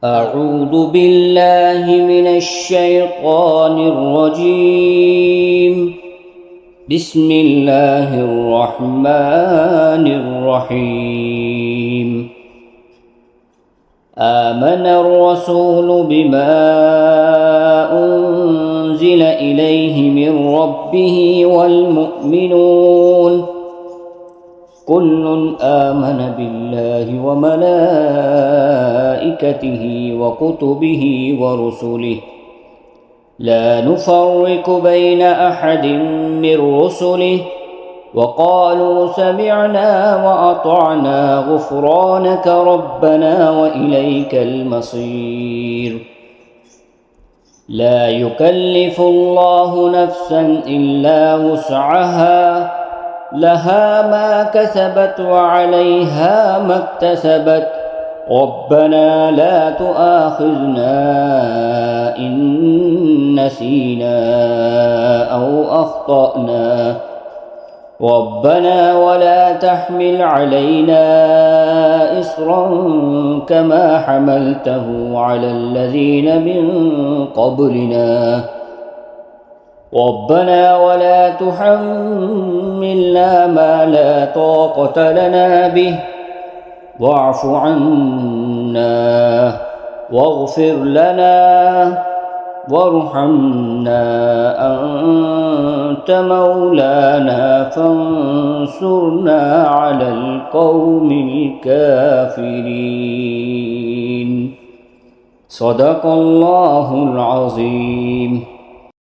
أعوذ بالله من الشيطان الرجيم. بسم الله الرحمن الرحيم. آمن الرسول بما أنزل إليه من ربه والمؤمنون كل آمن بالله وملائكته وكتبه ورسله لا نفرق بين أحد من رسله وقالوا سمعنا وأطعنا غفرانك ربنا وإليك المصير. لا يكلف الله نفسا إلا وسعها لها ما كسبت وعليها ما اكتسبت ربنا لا تؤاخذنا إن نسينا أو أخطأنا ربنا ولا تحمل علينا إصرا كما حملته على الذين من قبلنا ربنا ولا تحملنا ما لا طاقة لنا به واعف عنا واغفر لنا وارحمنا أنت مولانا فانصرنا على القوم الكافرين. صدق الله العظيم.